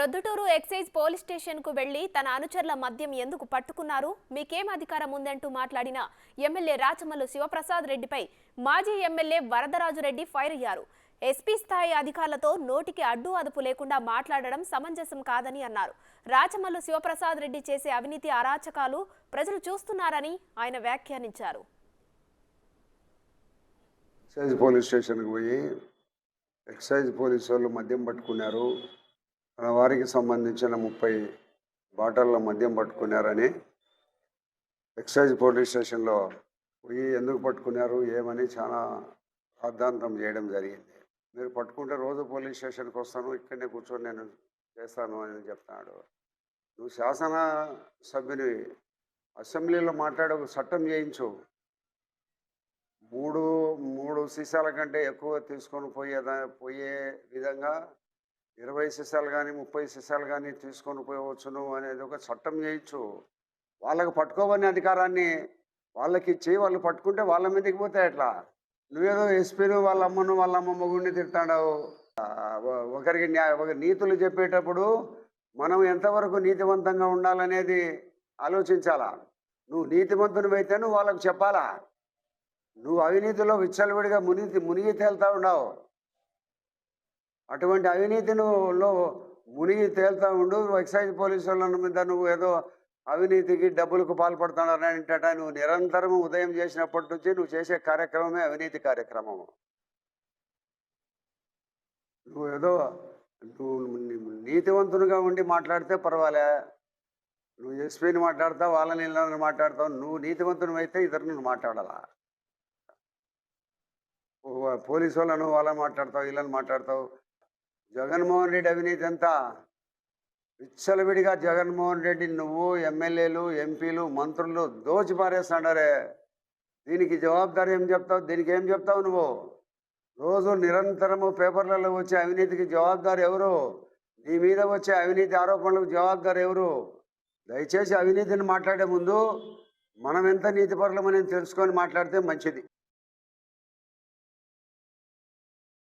Proddatur excise police station కు వెళ్లి తన అనుచరుల మద్యం ఎందుకు పట్టుకున్నారు, మీకేం అధికారం ఉందంటూ మాట్లాడిన ఎమ్మెల్యే రాచమల్లు శివప్రసాద్ రెడ్డిపై మాజీ ఎమ్మెల్యే వరదరాజు రెడ్డి ఫైర్ అయ్యారు. ఎస్పీ స్థాయి అధికారులతో నోటికి అడ్డు అదుపు లేకుండా మాట్లాడడం సమంజసం కాదని అన్నారు. రాచమల్లు శివప్రసాద్ రెడ్డి చేసే అవినీతి అరాచకాలు ప్రజలు చూస్తున్నారని ఆయన వ్యాఖ్యానించారు. ఎక్సైజ్ పోలీస్ స్టేషన్కి పోయి ఎక్సైజ్ పోలీసు వాళ్ళు మద్యం పట్టుకున్నారు, మన వారికి సంబంధించిన 30 బాటళ్ళ మద్యం పట్టుకున్నారని ఎక్సైజ్ పోలీస్ స్టేషన్లో పోయి ఎందుకు పట్టుకున్నారు ఏమని చాలా రాద్ధాంతం చేయడం జరిగింది. మీరు పట్టుకుంటే రోజు పోలీస్ స్టేషన్కి వస్తాను, ఇక్కడనే కూర్చొని నేను చేస్తాను అని చెప్తున్నాడు. నువ్వు శాసన సభ్యుని అసెంబ్లీలో మాట్లాడే ఒక చట్టం చేయించు. మూడు సీసాల కంటే ఎక్కువ తీసుకొని పోయే విధంగా 20 సీసాలు కానీ 30 సీసాలు కానీ తీసుకొని పోవచ్చును అనేది ఒక చట్టం చేయించు. వాళ్ళకు పట్టుకోవని అధికారాన్ని వాళ్ళకి ఇచ్చి వాళ్ళు పట్టుకుంటే వాళ్ళ మీదకి పోతే ఎట్లా? నువ్వేదో ఎస్పీను వాళ్ళ అమ్మను వాళ్ళ అమ్మ మొగుడిని తిడతాడావు. ఒకరికి నీతులు చెప్పేటప్పుడు మనం ఎంతవరకు నీతివంతంగా ఉండాలనేది ఆలోచించాలా. నువ్వు నీతివంతునివైతే నువ్వు వాళ్ళకు చెప్పాలా. నువ్వు అవినీతిలో విచ్చలవిడిగా మునిగి తేలుతా ఉన్నావు. అటువంటి అవినీతిలో మునిగి తేలుతా ఉండు. ఎక్సైజ్ పోలీసు వాళ్ళ మీద నువ్వు ఏదో అవినీతికి డబ్బులకు పాల్పడుతున్నానంటట. నువ్వు నిరంతరం ఉదయం చేసినప్పటి నుంచి నువ్వు చేసే కార్యక్రమమే అవినీతి కార్యక్రమము. నువ్వు నీతివంతునిగా ఉండి మాట్లాడితే పర్వాలే. నువ్వు ఎస్పీని మాట్లాడతావు, వాళ్ళని ఇళ్ళని మాట్లాడతావు. నువ్వు నీతివంతుని అయితే ఇతరులను మాట్లాడాలా. పోలీసు వాళ్ళను వాళ్ళని మాట్లాడతావు, వీళ్ళని మాట్లాడతావు. జగన్మోహన్ రెడ్డి అవినీతి ఎంత విచ్చలవిడిగా జగన్మోహన్ రెడ్డి నువ్వు ఎమ్మెల్యేలు ఎంపీలు మంత్రులు దోచి పారేస్తాడారే. దీనికి జవాబుదారీ ఏం చెప్తావు? దీనికి ఏం చెప్తావు నువ్వు? రోజు నిరంతరము పేపర్లలో వచ్చే అవినీతికి జవాబుదారు ఎవరు? నీ మీద వచ్చే అవినీతి ఆరోపణలకు జవాబుదారు ఎవరు? దయచేసి అవినీతిని మాట్లాడే ముందు మనం ఎంత నీతిపరులమని తెలుసుకొని మాట్లాడితే మంచిది.